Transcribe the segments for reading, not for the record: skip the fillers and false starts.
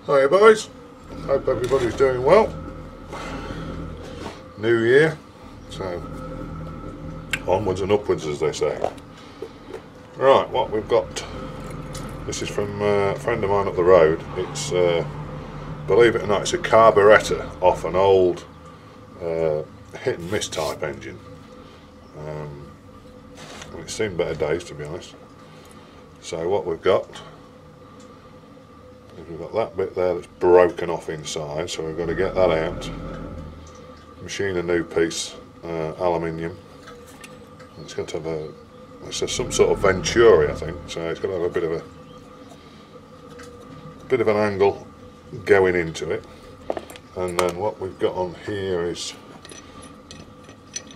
Hiya boys, hope everybody's doing well. New year, so onwards and upwards as they say. Right, what we've got, this is from a friend of mine up the road. It's, believe it or not, it's a carburettor off an old hit and miss type engine. And it's seen better days, to be honest. So what we've got that bit there that's broken off inside, so we're going to get that out, machine a new piece, aluminium. It's got to have it's some sort of Venturi, I think, so it's got to have a bit of an angle going into it. And then what we've got on here is,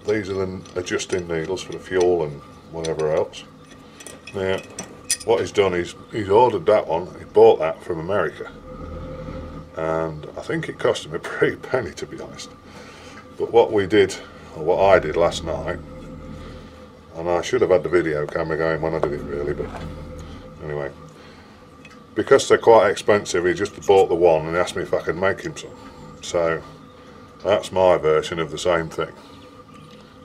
these are the adjusting needles for the fuel and whatever else. Now what he's done is he's ordered that one. He bought that from America, and I think it cost him a pretty penny, to be honest. But what we did, or what I did last night, and I should have had the video camera going when I did it really, but anyway, because they're quite expensive, he just bought the one and asked me if I could make him some. So that's my version of the same thing,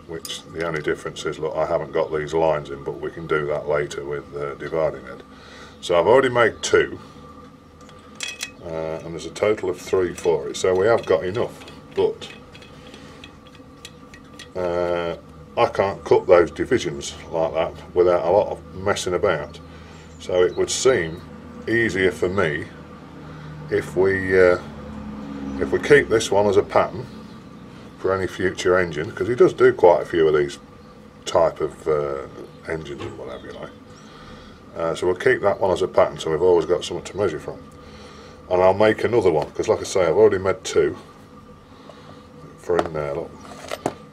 which the only difference is, look, I haven't got these lines in, but we can do that later with dividing head. So I've already made two, and there's a total of 3 for it, so we have got enough, but I can't cut those divisions like that without a lot of messing about. So it would seem easier for me if we keep this one as a pattern for any future engine, because he does do quite a few of these type of engines and whatever you like. So we'll keep that one as a pattern, so we've always got something to measure from. And I'll make another one, because like I say, I've already made 2 for in there, look.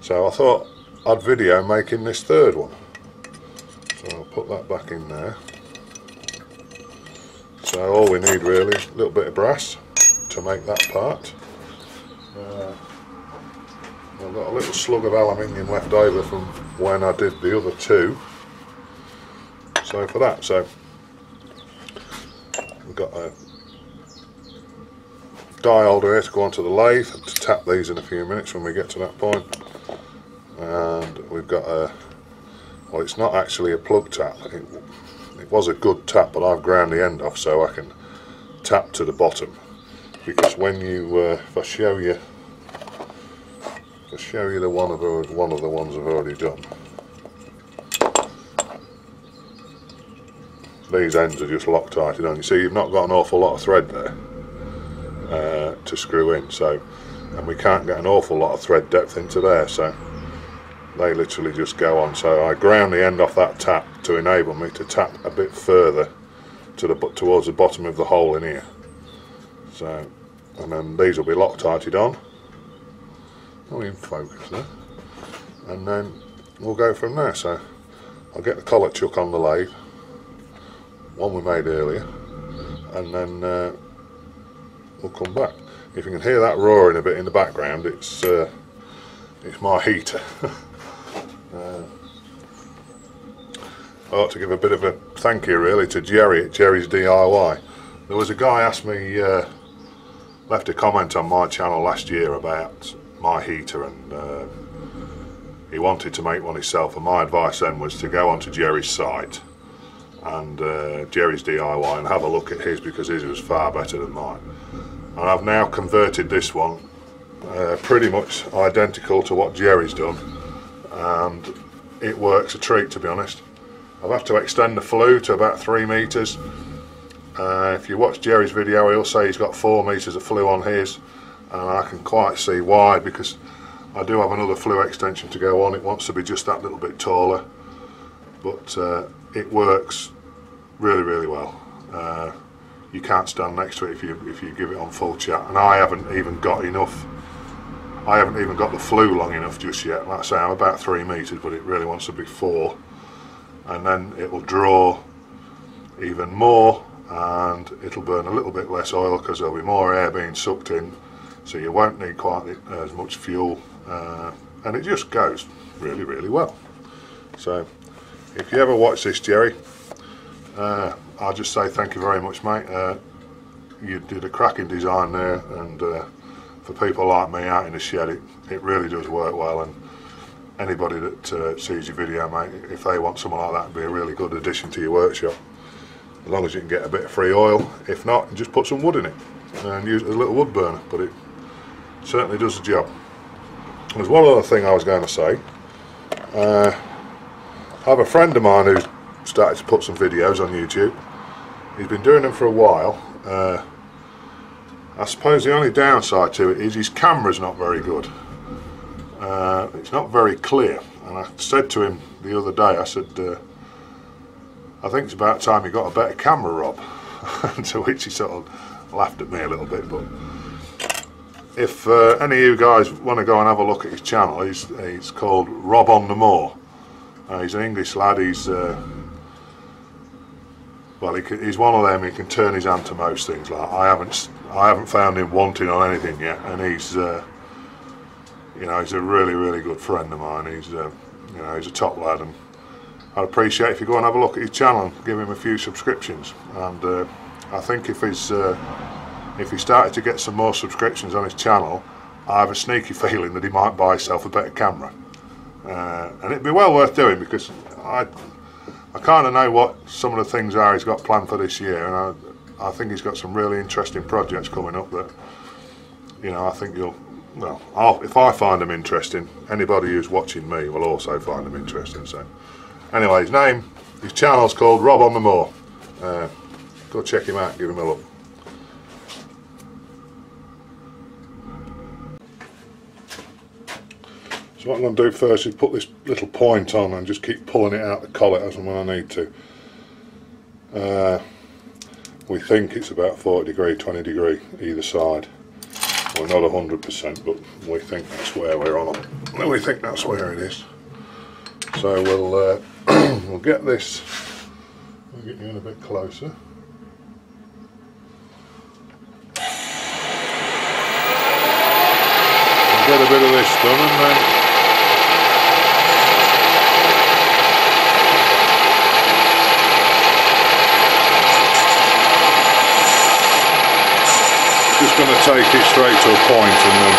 So I thought I'd video making this 3rd one. So I'll put that back in there. So all we need really is a little bit of brass to make that part. I've got a little slug of aluminium left over from when I did the other 2. So for that, so we've got a die holder here to go onto the lathe to tap these in a few minutes when we get to that point. And we've got a, well, it's not actually a plug tap. It was a good tap, but I've ground the end off so I can tap to the bottom. Because when you, if I show you the one of the ones I've already done. These ends are just Loctited on. You see, you've not got an awful lot of thread there to screw in. So, and we can't get an awful lot of thread depth into there. So they literally just go on. So I ground the end off that tap to enable me to tap a bit further to towards the bottom of the hole in here. So, and then these will be Loctited on. Not in focus there. And then we'll go from there. So I'll get the collet chuck on the lathe, one we made earlier, and then we'll come back. If you can hear that roaring a bit in the background, it's my heater. I ought to give a bit of a thank you really to Jerry at Jerry's DIY. There was a guy asked me, left a comment on my channel last year about my heater, and he wanted to make one himself, and my advice then was to go onto Jerry's site and Jerry's DIY and have a look at his, because his was far better than mine. And I've now converted this one pretty much identical to what Jerry's done, and it works a treat, to be honest. I've had to extend the flue to about 3 meters. If you watch Jerry's video, he'll say he's got 4 meters of flue on his, and I can quite see why, because I do have another flue extension to go on. It wants to be just that little bit taller, but it works really well. You can't stand next to it if you give it on full chat, and I haven't even got the flue long enough just yet. Like I say, I'm about 3 meters, but it really wants to be 4, and then it will draw even more, and it'll burn a little bit less oil because there'll be more air being sucked in, so you won't need quite as much fuel, and it just goes really well. So if you ever watch this, Jerry, I'll just say thank you very much, mate. you did a cracking design there, and for people like me out in the shed, it really does work well. And anybody that sees your video, mate, if they want something like that, it'd be a really good addition to your workshop. As long as you can get a bit of free oil. If not, just put some wood in it and use it as a little wood burner, but it certainly does the job. There's one other thing I was going to say. I have a friend of mine who's started to put some videos on YouTube. He's been doing them for a while. I suppose the only downside to it is his camera's not very good. It's not very clear, and I said to him the other day, I said, I think it's about time you got a better camera, Rob. To which he sort of laughed at me a little bit. But if any of you guys want to go and have a look at his channel, he's called Rob on the Moor. He's an English lad. He's well, he's one of them who can turn his hand to most things. Like I haven't found him wanting on anything yet, and he's you know, he's a really good friend of mine. He's you know, he's a top lad, and I'd appreciate if you go and have a look at his channel and give him a few subscriptions. And I think if he started to get some more subscriptions on his channel, I have a sneaky feeling that he might buy himself a better camera, and it'd be well worth doing, because I kind of know what some of the things are he's got planned for this year, and I think he's got some really interesting projects coming up that, you know, I think you'll, well, if I find them interesting, anybody who's watching me will also find them interesting. So anyway, his channel's called Rob on the Moor. Go check him out, give him a look. So what I'm going to do first is put this little point on and just keep pulling it out the collet as and when I need to. We think it's about 40 degree, 20 degree either side. We're not 100%, but we think that's where we're on. We think that's where it is. So we'll we'll get this. We'll get you in a bit closer. We'll get a bit of this done, and then just going to take it straight to a point, and then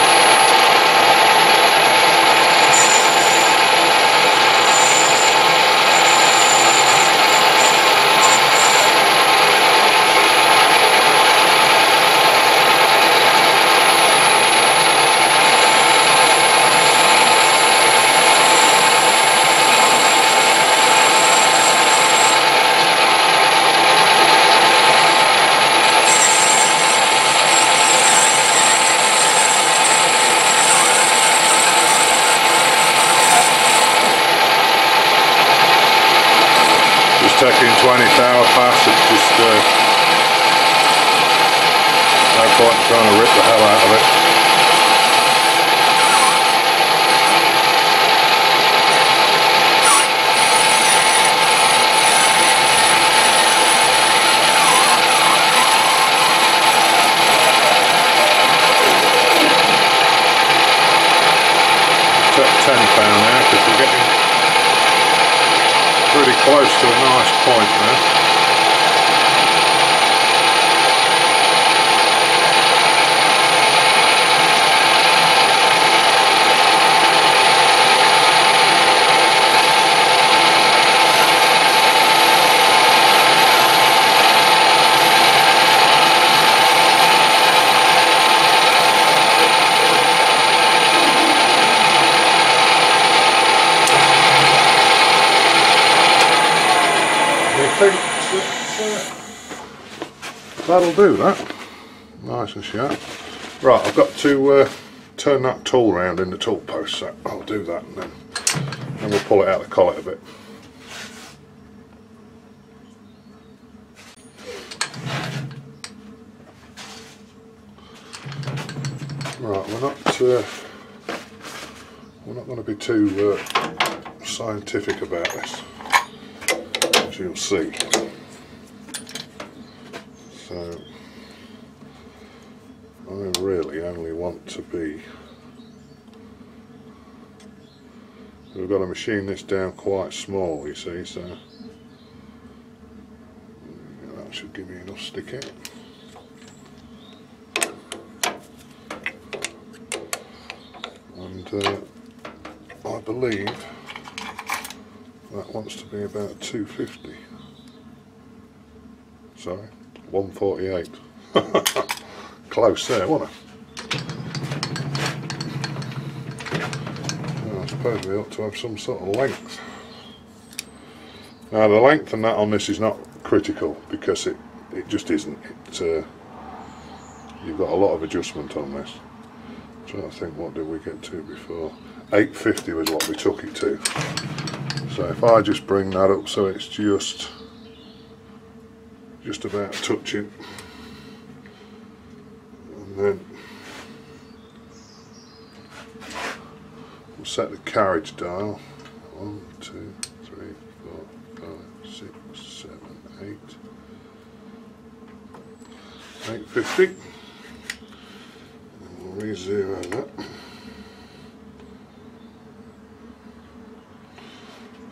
taking 20th pass, it's just no point in trying to rip the hell out of it. Take £10 now, because we're getting pretty close to a nice point now. That'll do that, nice and sharp. Right, I've got to turn that tool round in the tool post, so I'll do that, and then we'll pull it out of the collet a bit. Right, we're not going to be too scientific about this, as you'll see. So I really only want to be, we've got to machine this down quite small, you see, so that should give me enough sticking. and I believe that wants to be about 250. Sorry, 148. Close there, wasn't it? I suppose we ought to have some sort of length. Now the length and that on this is not critical because it just isn't. You've got a lot of adjustment on this. I'm trying to think, what did we get to before? 850 was what we took it to. So if I just bring that up so it's just about touching, and then we'll set the carriage dial. 1, 2, 3, 4, 5, 6, 7, 8. 850. And we'll re-zero that.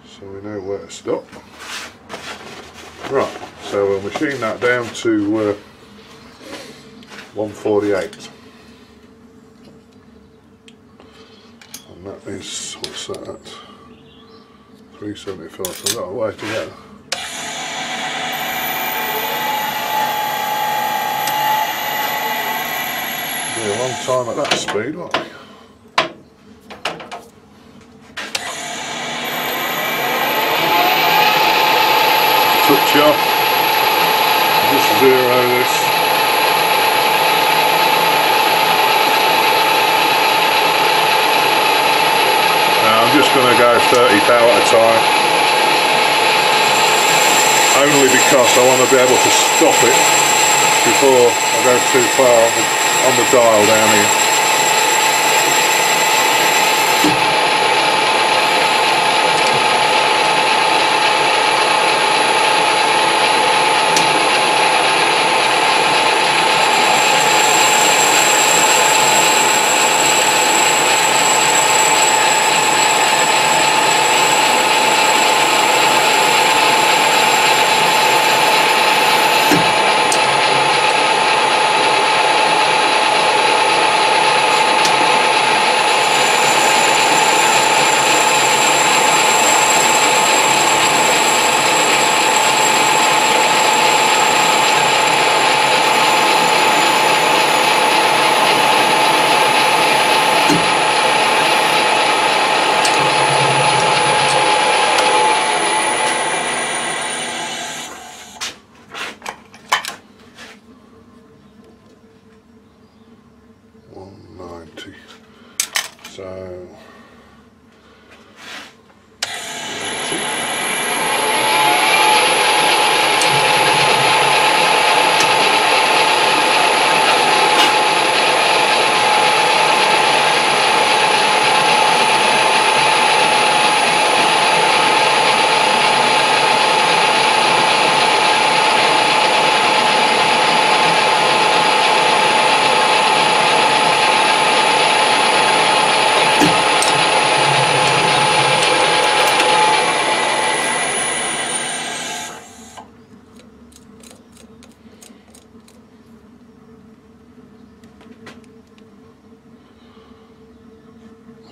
So we know where to stop. Right, so we'll machine that down to 148. And that is, what's that at? 375, so I've got a way to go. Be a long time at that speed, won't we? Touch off, just zero this. Now I'm just going to go 30 thou at a time, only because I want to be able to stop it before I go too far on the dial down here.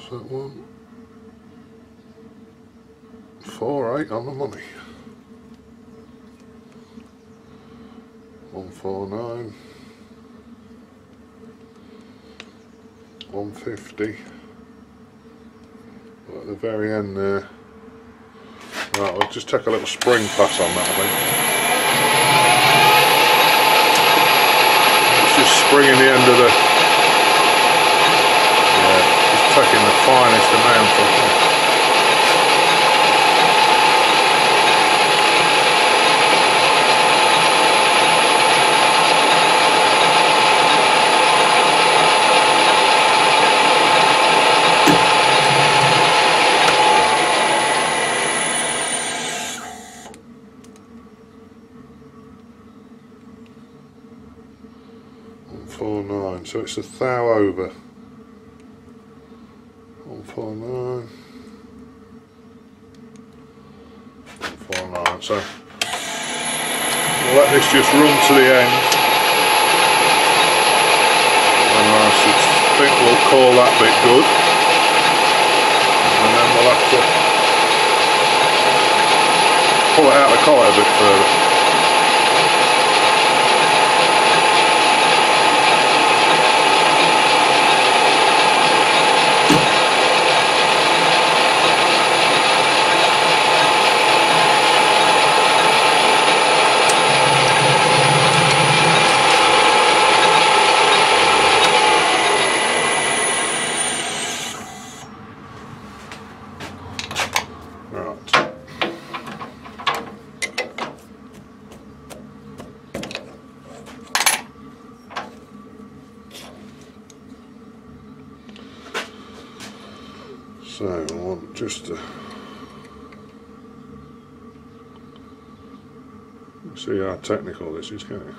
So that one, 4.8 on the money. 149, 150. But at the very end there, right, we'll just take a little spring pass on that, I think. It's just springing the end of the, taking the finest amount of it. .49, so it's a thou over. 149, 149, so we'll let this just run to the end, and I should think we'll call that bit good. to pull it out of the collet a bit further. So I want just to see how technical this is, can you?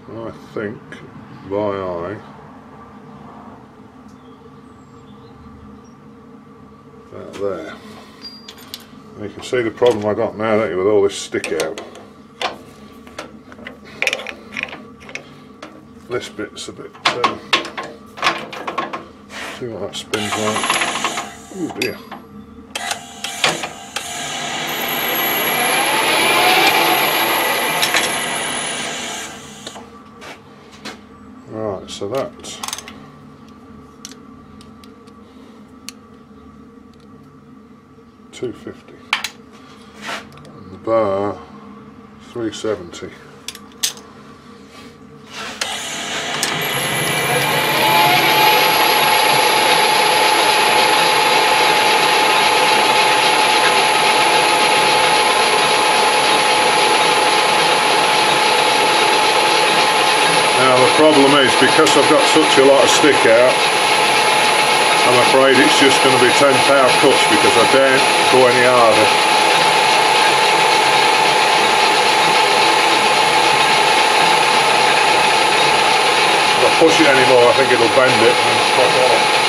I think by eye about there. And you can see the problem I got now, don't you, with all this stick out. This bit's a bit, see what that spins like. Oh dear. Right, so that's $250 and the bar $370. The problem is, because I've got such a lot of stick out, I'm afraid it's just going to be 10 power cuts because I daren't go any harder. If I push it anymore, I think it'll bend it and pop off.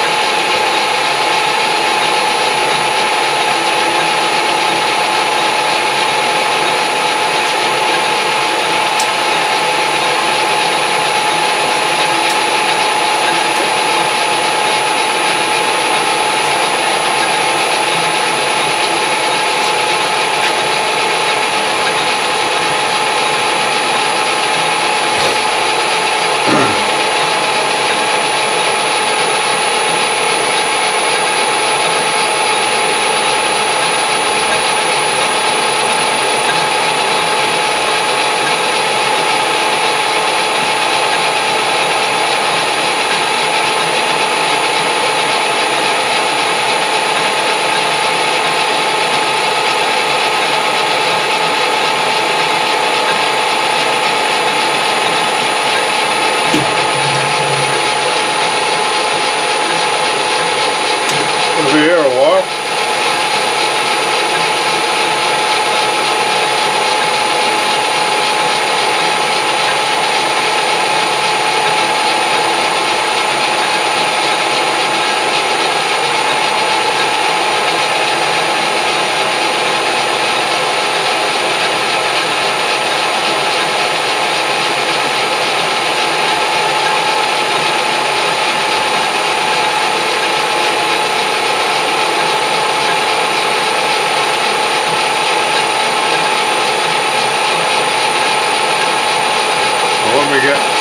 Gonna be here a while.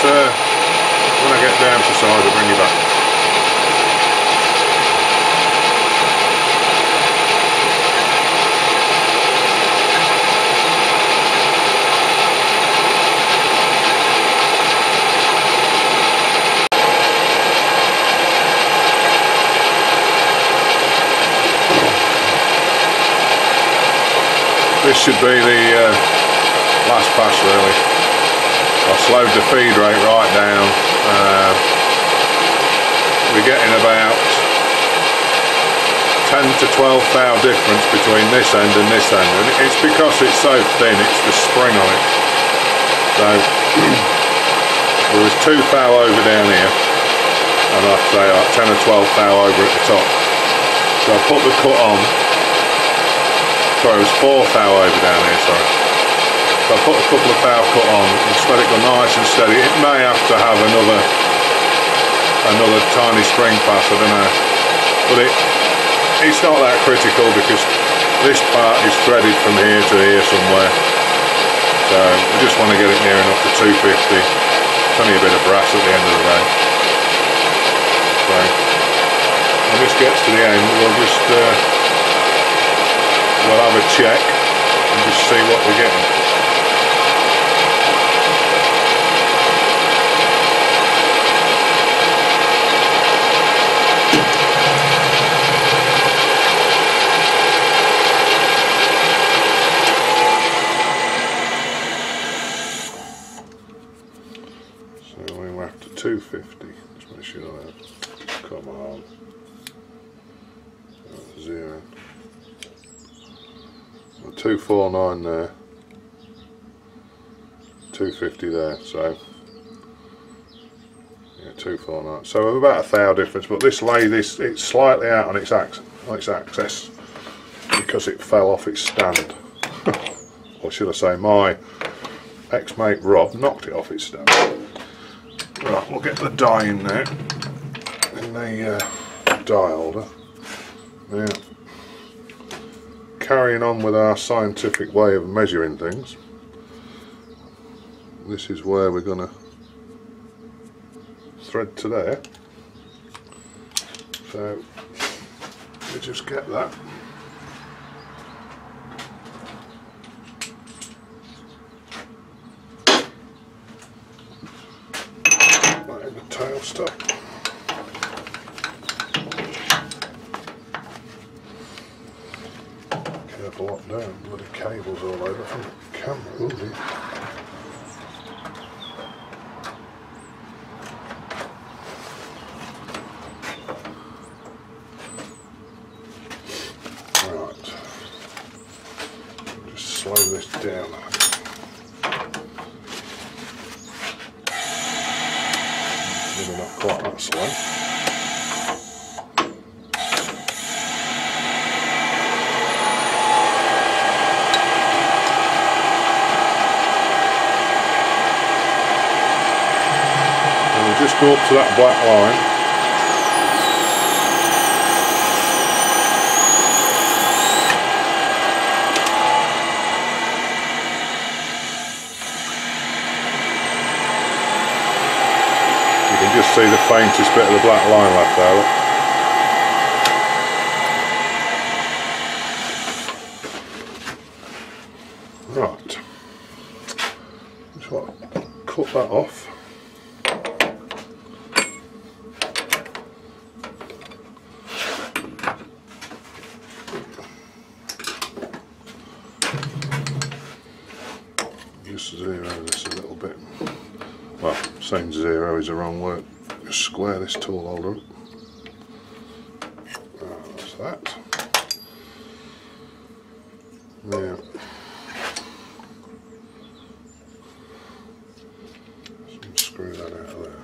When I get down to size, I'll bring you back. This should be the last pass really. I've slowed the feed rate right down. We're getting about 10 to 12 thou difference between this end and this end, and it's because it's so thin, it's the spring on it. So there was 2 thou over down here, and I'd say like 10 or 12 thou over at the top. So I put the cut on. Sorry, it was 4 thou over down here, sorry. So I put a couple of thou cut on and just let it go nice and steady. It may have to have another another tiny spring pass, I don't know, but it's not that critical because this part is threaded from here to here somewhere, so we just want to get it near enough to 250. It's only a bit of brass at the end of the day. So when this gets to the end, we'll have a check and just see what we're getting. So we're after 250. Just make sure that. Come on. Zero. 249 there. 250 there. So yeah, 249. So we're about a thou difference, but this lathe it's slightly out on its axis because it fell off its stand. Or should I say, my ex-mate Rob knocked it off its stand. Right, we'll get the die in there, in the die holder. Now, carrying on with our scientific way of measuring things, this is where we're going to thread to there. So, we just get that. Tail stuff. Careful what down, bloody cables all over from the camera. Ooh. Right. Just slow this down. Maybe not quite that slow. And we'll just go up to that black line. Just see the faintest bit of the black line left there. Right. Just want to cut that off. Just zero this a little bit. Well, saying zero is the wrong word. Just square this tool holder up. That's that. Now, screw that out of there.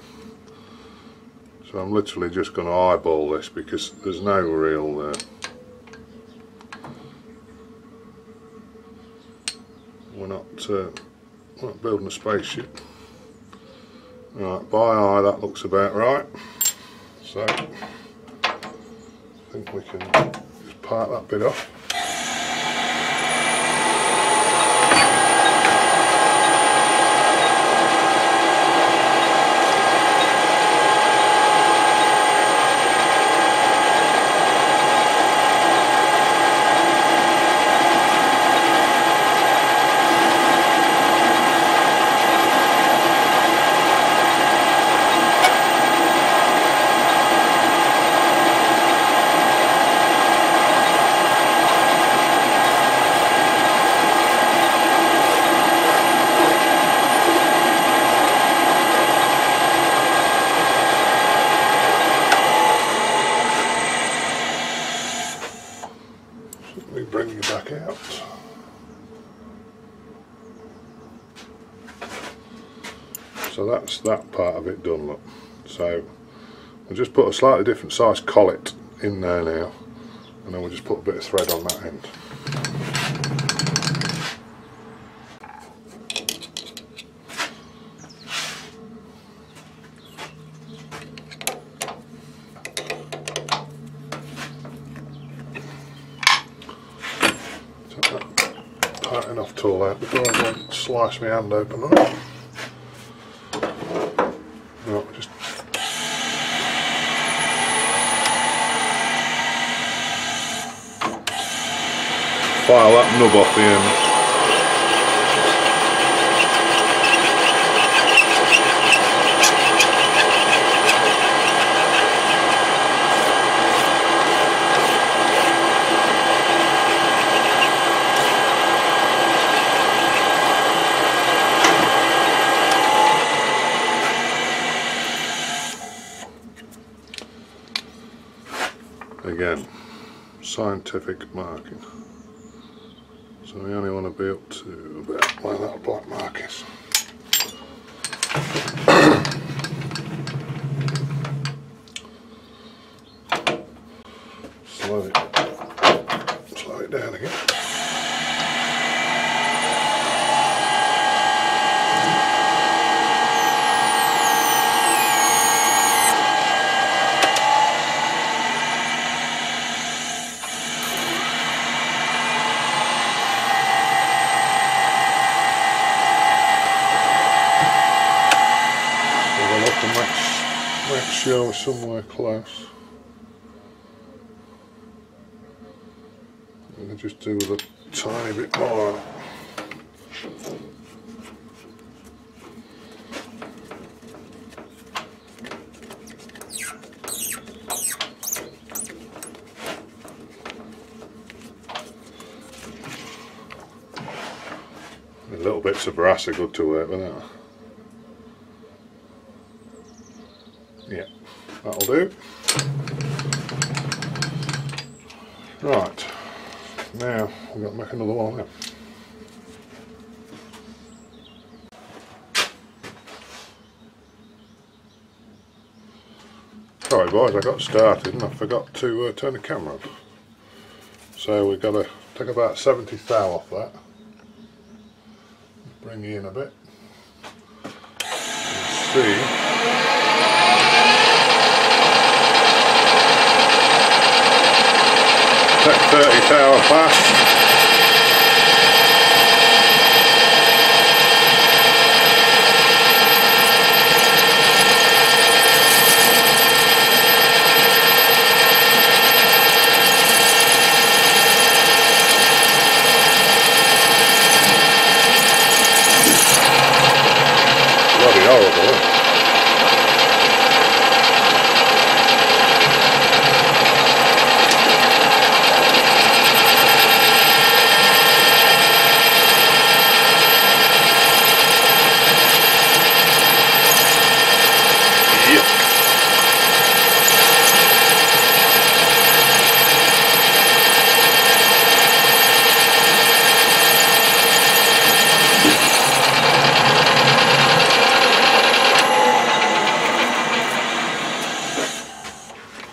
So I'm literally just going to eyeball this because there's no real we're not building a spaceship. Right, by eye that looks about right. So I think we can just part that bit off. Bring you back out. So that's that part of it done, look. So we'll just put a slightly different size collet in there now, and then we'll just put a bit of thread on that end. cutting off tool out before I go and slice my hand open on it. No, just file that nub off the end. Again, scientific marking. So we only want to be up to about where that black mark is. Slow it down again. Make sure we're somewhere close. I'm going to just do with a tiny bit more on it. The little bits of brass are good to work with, aren't they? Yeah, that'll do. Right, now we've got to make another one now. Sorry boys, I got started and I forgot to turn the camera on. So we've got to take about 70 thou off that. Bring you in a bit. And see. Take 30 thou past. Bloody horrible, isn't it?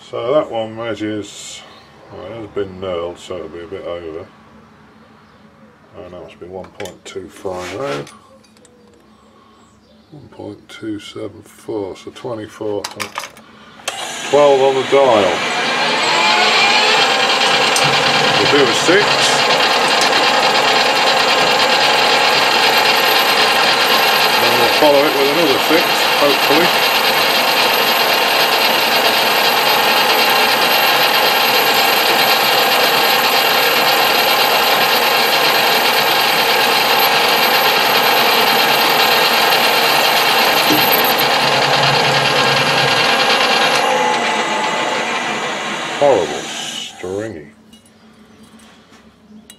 So that one measures, well, it has been knurled, so it'll be a bit over. And that must be 1.250. 1.274, so 24, 12 on the dial. We'll do a 6. And we'll follow it with another 6, hopefully. Horrible, stringy.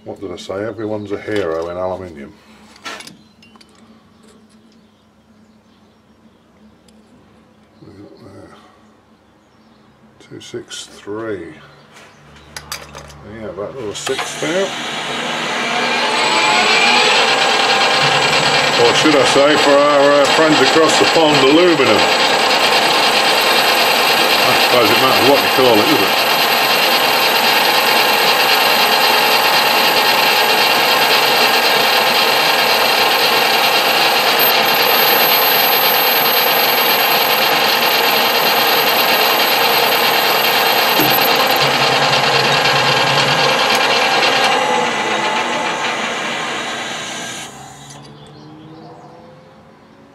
What did I say? Everyone's a hero in aluminium. What have we got there? 263. Yeah, about another 6 now. Or should I say, for our friends across the pond, aluminum. I suppose it matters what you call it, doesn't it?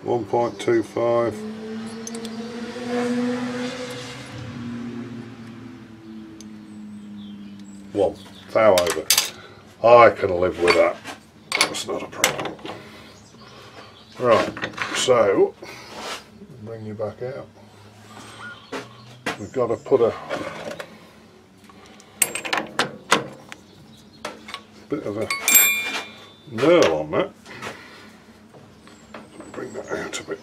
1.25. One. Thou over. I can live with that. That's not a problem. Right, so bring you back out. We've got to put a bit of a knurl on that. Bring that out a bit.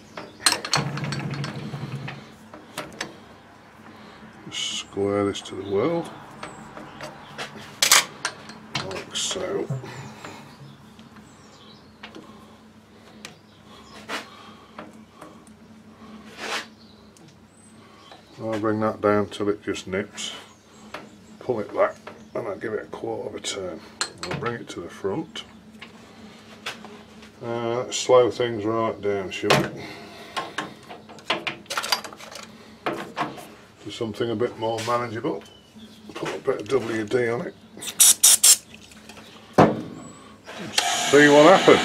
Just square this to the world. Like so. I'll bring that down till it just nips. Pull it back and I'll give it a quarter of a turn. I'll bring it to the front. Let's slow things right down, shall we? To something a bit more manageable. Put a bit of WD on it. See what happens.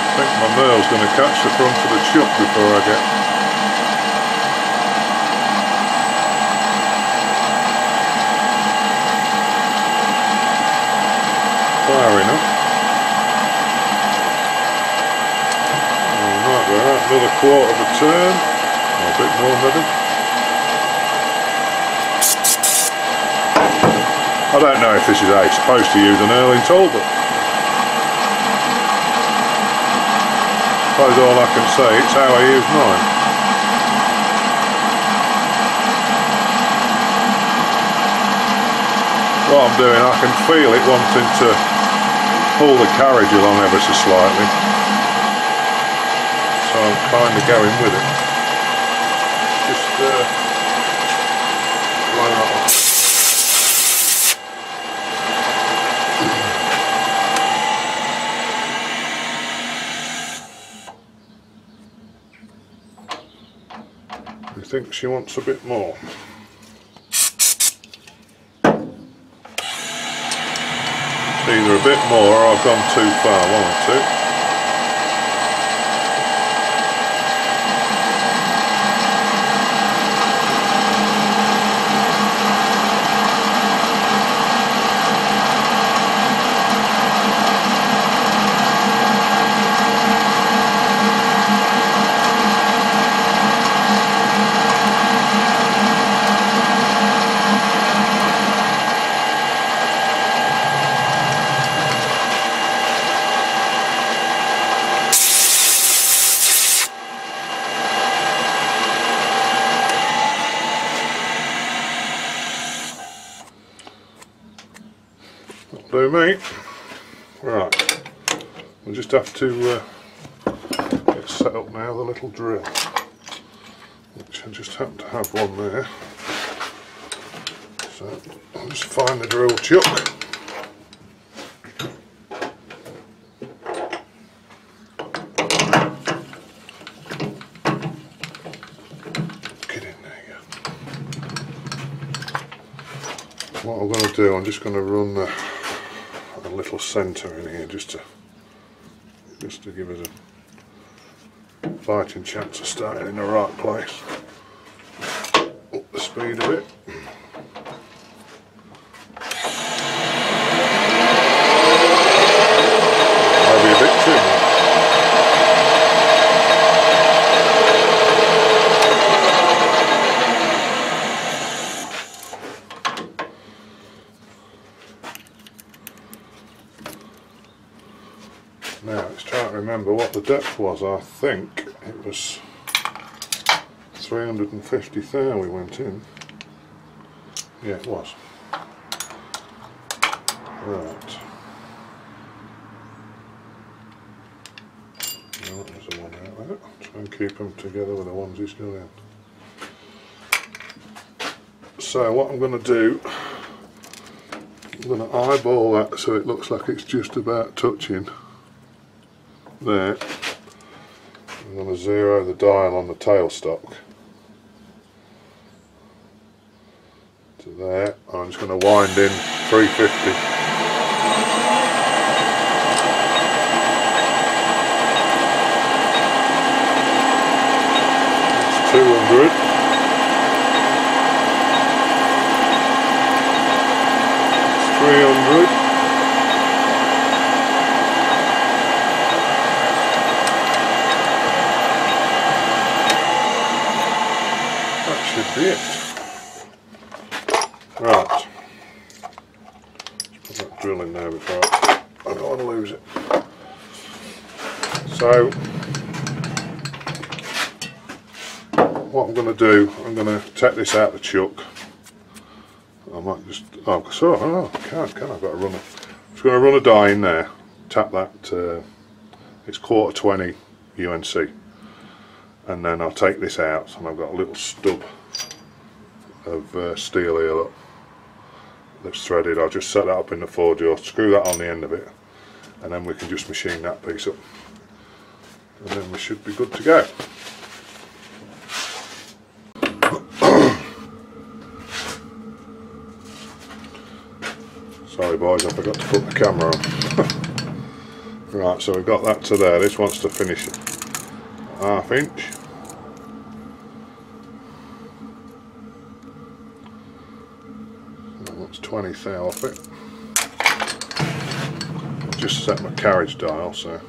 I think my nail's going to catch the front of the chuck before I get. Far enough. Right, we're at another quarter of a turn, or a bit more maybe. I don't know if this is how you're supposed to use an Erling tool, but I suppose all I can say, it's how I use mine. What I'm doing, I can feel it wanting to pull the carriage along ever so slightly. So I'm kind of going with it. Just line that off. I think she wants a bit more. It's either a bit more or I've gone too far, one or two. Do me. Right, we'll just have to get set up now, the little drill, which I just happen to have one there. So I'll just find the drill chuck. Get in there, yeah. What I'm going to do, I'm just going to run a little centre in here just to give us a fighting chance of starting in the right place. Up the speed a bit. Maybe a bit too much. Now let's try to remember what the depth was. I think it was 350 there we went in. Yeah, it was. Right. No, there's a one out there. Try and keep them together with the ones he's going in. So what I'm going to do, I'm going to eyeball that so it looks like it's just about touching there. I'm going to zero the dial on the tailstock to there. I'm just going to wind in 350. It's 200. It's 300. Should be it. Right. Let's put that drill in there before I don't want to lose it. So what I'm going to do, I'm going to take this out the chuck. I might just, oh, I can't, I've got to run it. I'm just going to run a die in there, tap that, it's 1/4 20 UNC. And then I'll take this out, and I've got a little stub of steel here, look, that's threaded. I'll just set that up in the forge, or screw that on the end of it, and then we can just machine that piece up, and then we should be good to go. Sorry boys, I forgot to put the camera on. Right, so we've got that to there. This wants to finish it 1/2 inch. That's 20 thou off it. I've just set my carriage dial, so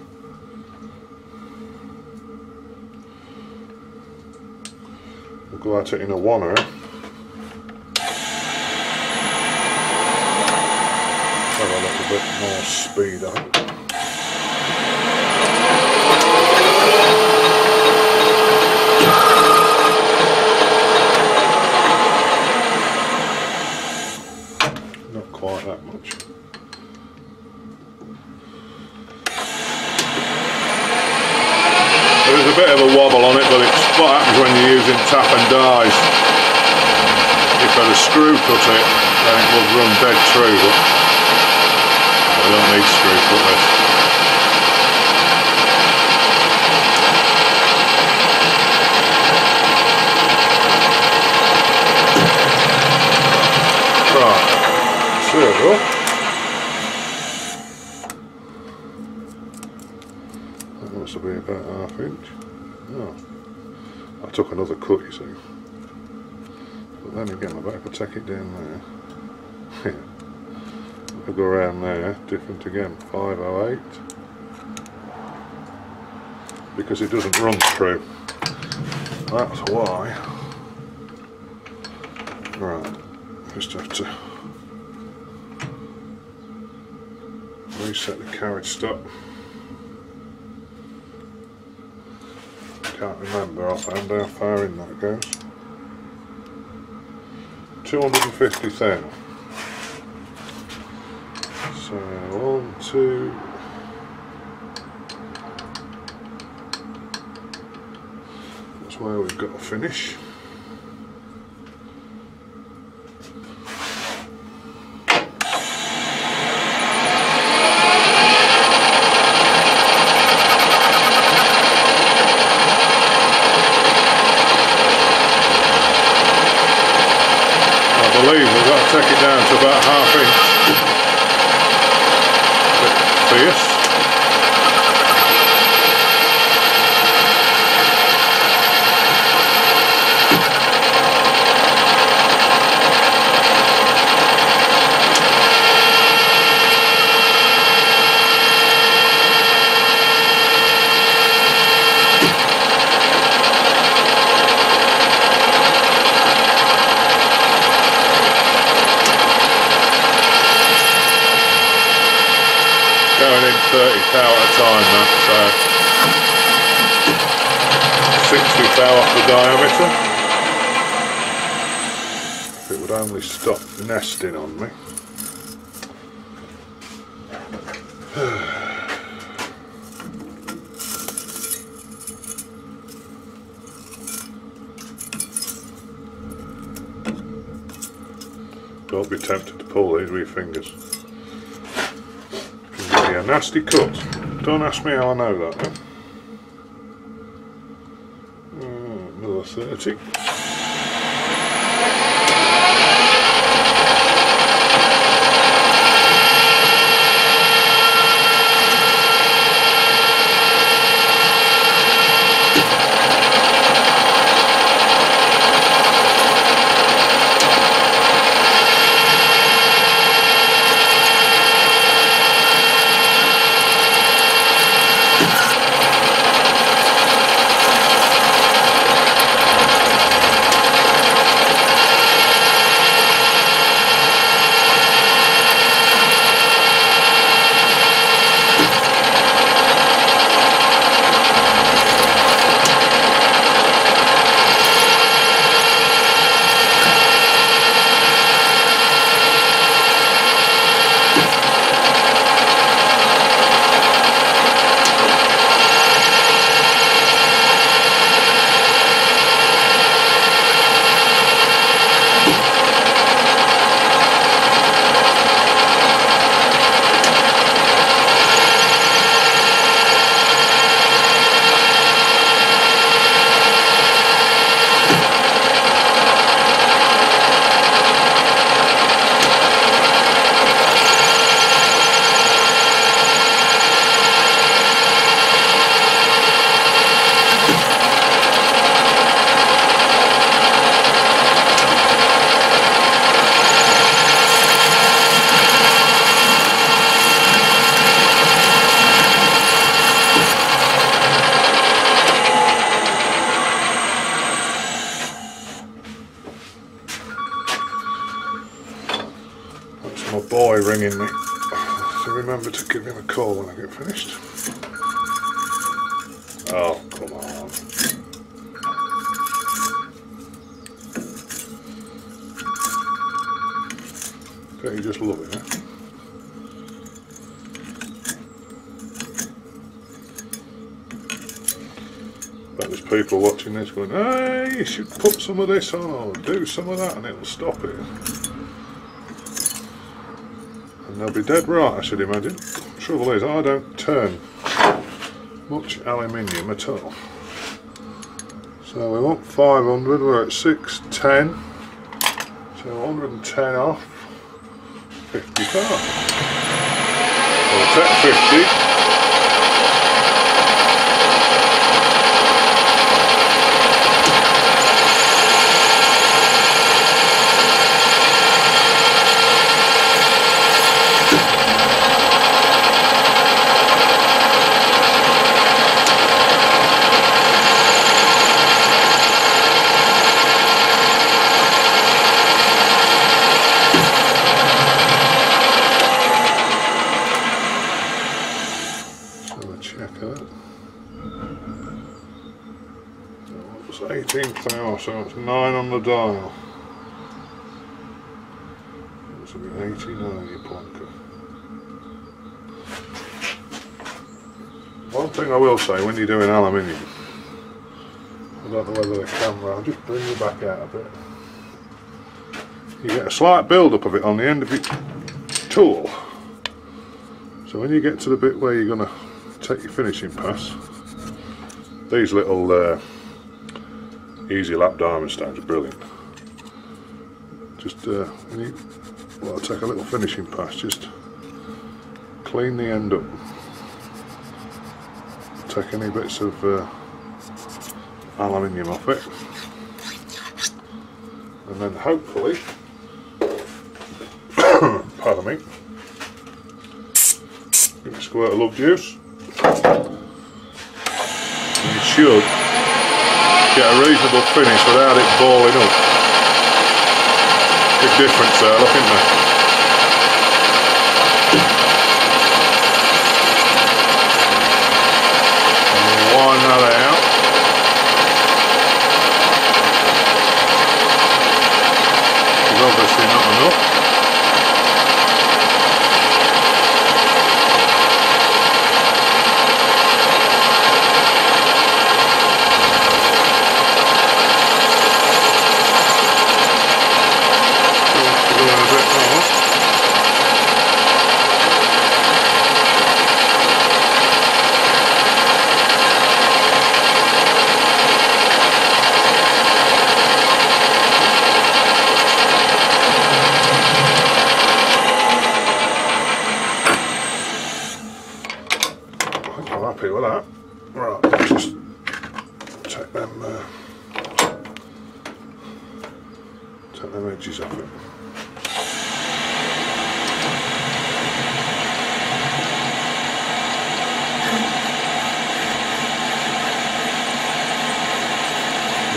we'll go at it in a 1er. Have a little bit more speed on it. Quite that much. There's a bit of a wobble on it, but it's what happens when you're using tap and dies. If I'd have screw cut it, then it would run dead true, but I don't need screw cut this. Right. There we go. That must have been about 1/2 inch. Oh, I took another cut, you see. But then again, I bet if I take it down there, if I go around there, different again, 508. Because it doesn't run through. That's why. Right, just have to reset the carriage stop. Can't remember offhand how far in that goes. 250 thou. So 1, 2. That's where we've got to finish. I believe we've got to take it down to about 1/2 inch. Bit fierce. Going in 30 thou at a time, that, so 60 thou off the diameter. If it would only stop nesting on me. Don't be tempted to pull these with your fingers. A nasty cut. Don't ask me how I know that. 30. My boy ringing me, so remember to give him a call when I get finished. Oh, come on. Don't you just love it, eh? But there's people watching this going, hey, you should put some of this on or do some of that and it'll stop it. And they'll be dead right, I should imagine. Trouble is, I don't turn much aluminium at all. So we want 500, we're at 610. So 110 off 55. We'll take 50. It's 18 power, so it's 9 on the dial. It's a bit 89, you plonker. One thing I will say when you're doing aluminium, I don't know whether the camera, I'll just bring you back out a bit. You get a slight build up of it on the end of your tool. So when you get to the bit where you're going to take your finishing pass, these little easy lap diamond stones are brilliant. Just when you take a little finishing pass, just clean the end up. Take any bits of aluminium off it, and then hopefully, pardon me, give it a squirt of love juice. And you should get a reasonable finish without it balling up. Big difference there, look, isn't there? Wind that out. It's obviously not enough. Take them edges off it.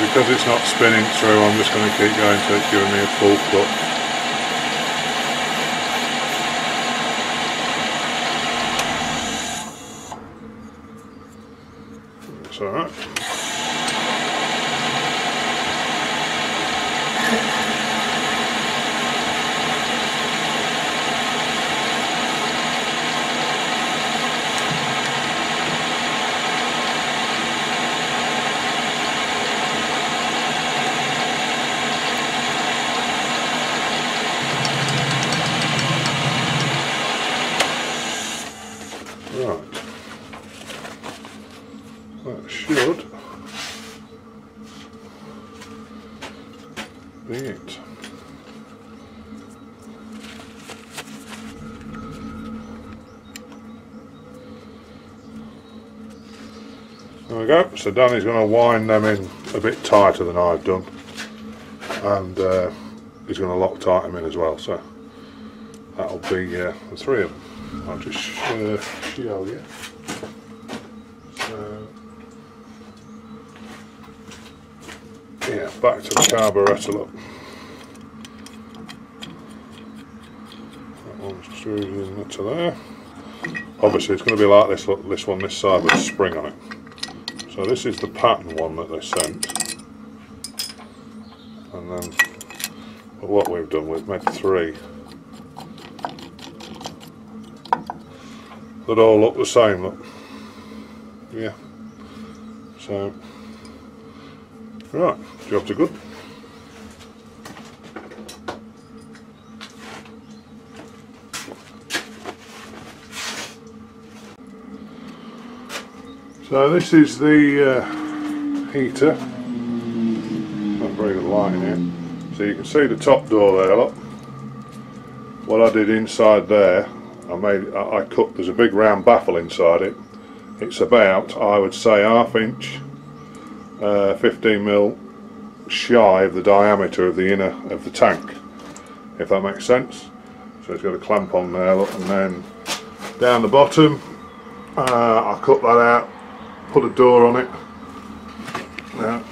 Because it's not spinning through, I'm just going to keep going till it's giving me a full cut. That's alright. Right, that should be it. There we go, so Danny's going to wind them in a bit tighter than I've done, and he's going to Loctite them in as well, so that'll be the three of them. I'll just show you. So, yeah, back to the carburettor, look. That one's screwed into there. Obviously it's going to be like this, look, this one this side with a spring on it. So this is the pattern one that they sent. And then what we've done, we've made three that all look the same, look. Yeah. So, right, jobs are good. So this is the heater. Not very good lighting here. So you can see the top door there, look. What I did inside there, I cut, there's a big round baffle inside it. It's about, I would say, 1/2 inch, 15mm shy of the diameter of the inner of the tank, if that makes sense. So it's got a clamp on there, look, and then down the bottom, I cut that out, put a door on it. Now,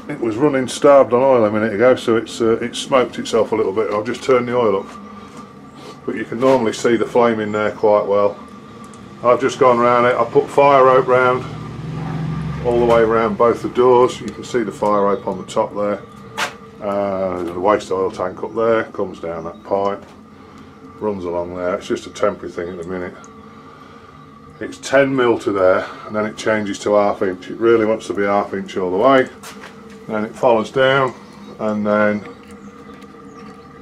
it was running starved on oil a minute ago, so it's smoked itself a little bit. I'll just turn the oil up. But you can normally see the flame in there quite well. I've just gone around it, I put fire rope round all the way around both the doors. You can see the fire rope on the top there. There's a waste oil tank up there, comes down that pipe, runs along there. It's just a temporary thing at the minute. It's 10mm to there, and then it changes to 1/2 inch. It really wants to be 1/2 inch all the way. Then it follows down, and then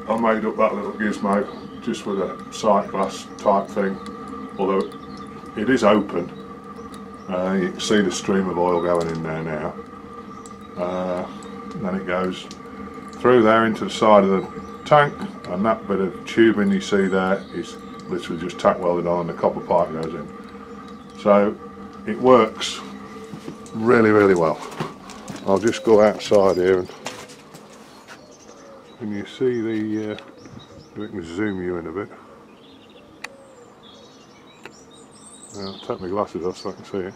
I made up that little gizmo just with a sight glass type thing, although it is open. You can see the stream of oil going in there now. Then it goes through there into the side of the tank, and that bit of tubing you see there is literally just tack welded on, and the copper pipe goes in. So it works really, really well. I'll just go outside here, and can you see the we can zoom you in a bit. I'll take my glasses off so I can see it.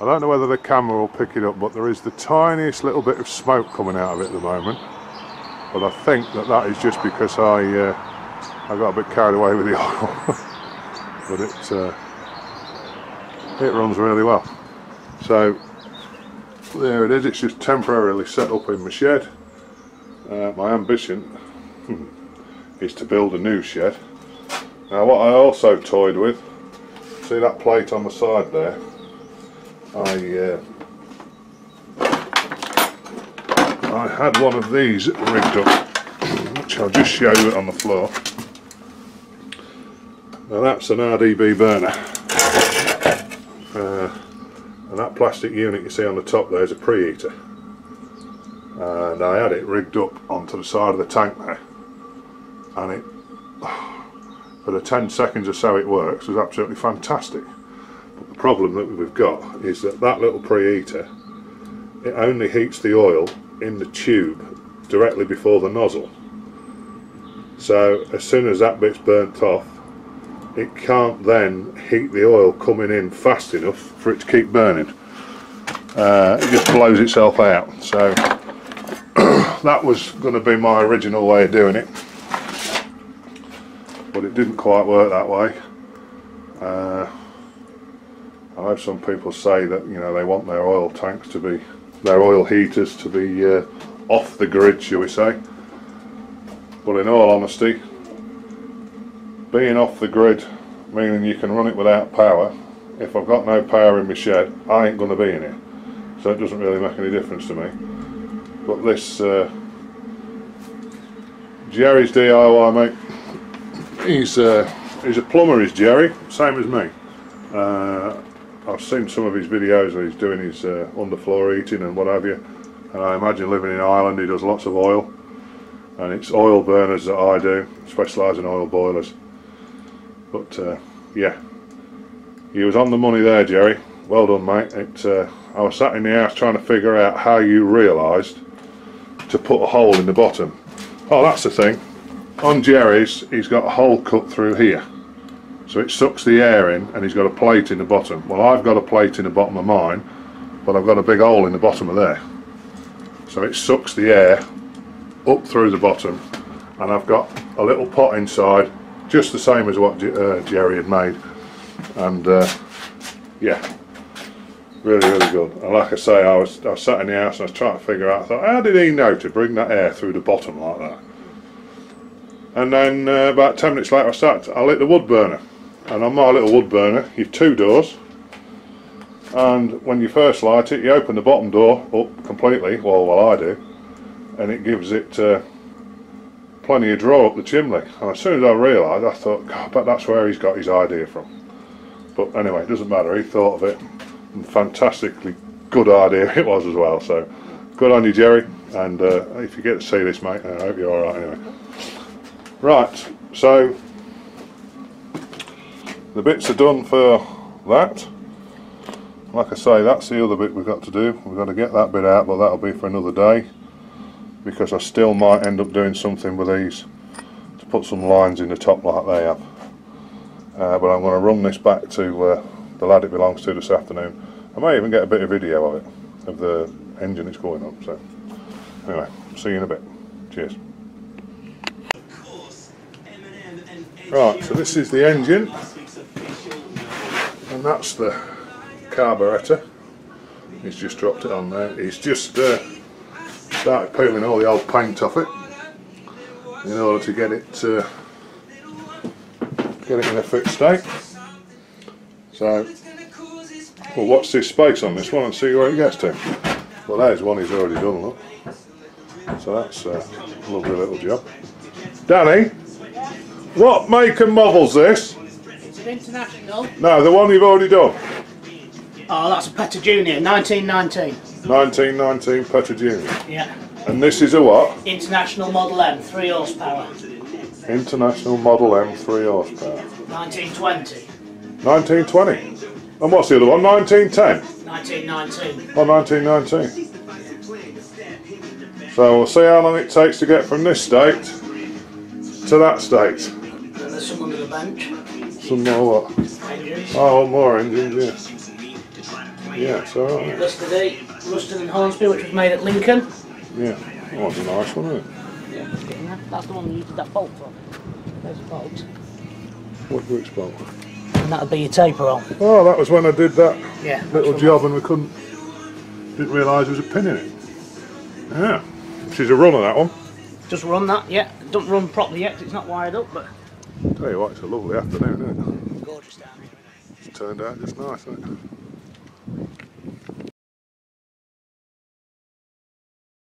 I don't know whether the camera will pick it up, but there is the tiniest little bit of smoke coming out of it at the moment. But I think that is just because I got a bit carried away with the oil. But it runs really well. So there it is. It's just temporarily set up in my shed. My ambition is to build a new shed. Now what I also toyed with, see that plate on the side there, I had one of these rigged up, which I'll just show you on the floor. Now that's an RDB burner, and that plastic unit you see on the top there is a preheater, and I had it rigged up onto the side of the tank there, and it, for the 10 seconds or so it works, was absolutely fantastic. But the problem that we've got is that little preheater, it only heats the oil in the tube directly before the nozzle. So as soon as that bit's burnt off, it can't then heat the oil coming in fast enough for it to keep burning. It just blows itself out. So that was going to be my original way of doing it, but it didn't quite work that way. I have some people say that, you know, they want their oil tanks to be, their oil heaters to be off the grid, shall we say. But in all honesty, being off the grid, meaning you can run it without power, if I've got no power in my shed, I ain't going to be in it. So it doesn't really make any difference to me. But this Jerry's DIY, mate, he's a plumber, is Jerry, same as me. I've seen some of his videos where he's doing his underfloor heating and what have you, and I imagine living in Ireland he does lots of oil, and it's oil burners that I do, specialise in oil boilers. But yeah, he was on the money there, Jerry. Well done, mate. I was sat in the house trying to figure out how you realised to put a hole in the bottom. Oh, that's the thing. On Jerry's, he's got a hole cut through here, so it sucks the air in, and he's got a plate in the bottom. Well, I've got a plate in the bottom of mine, but I've got a big hole in the bottom of there, so it sucks the air up through the bottom, and I've got a little pot inside, just the same as what Jerry had made, and yeah, really good. And like I say, I was sat in the house and I was trying to figure out, I thought, how did he know to bring that air through the bottom like that? And then about 10 minutes later I lit the wood burner, and on my little wood burner you've two doors, and when you first light it you open the bottom door up completely, well I do, and it gives it plenty of draw up the chimney. And as soon as I realised, I thought, God, I bet that's where he's got his idea from. But anyway, it doesn't matter, he thought of it, and fantastically good idea it was as well, so good on you, Jerry. And if you get to see this, mate, I hope you're alright anyway. Right, so the bits are done for that. Like I say, that's the other bit we've got to do. We've got to get that bit out, but that'll be for another day, because I still might end up doing something with these to put some lines in the top like they have. But I'm going to run this back to the lad it belongs to this afternoon. I may even get a bit of video of it, of the engine it's going on. So anyway, see you in a bit. Cheers. Right, so this is the engine, and that's the carburettor. He's just dropped it on there. He's just started peeling all the old paint off it in order to get it in a fit state. So we'll watch this space on this one and see where it gets to. Well, there's one he's already done, look. So that's a lovely little job. Danny, what make and model's this? It's an international. No, the one you've already done. Oh, that's a Petter Junior, 1919. 1919 Petter Junior. Yeah. And this is a what? International Model M, 3 horsepower. International Model M, 3 horsepower. 1920. 1920. And what's the other one? 1910? 1919. Oh, 1919. So we'll see how long it takes to get from this state to that state. And there's some under the bench. Some more what? Engines. Oh, more engines, yeah. Yeah, it's alright. Yeah. Listed 8, Ruston and Hornsby, which was made at Lincoln. Yeah, oh, that's a nice one, isn't it? Yeah, it's getting there. That's the one you did that bolt from. There's a bolt. Which bolt? And that'd be your taper on. Oh, that was when I did that little that's job and we didn't realise there was a pin in it. Yeah, she's a runner, that one. Just run that, yeah. It doesn't run properly yet because it's not wired up, but... Tell you what, it's a lovely afternoon, isn't it? Gorgeous down here. It's turned out just nice, hasn't it?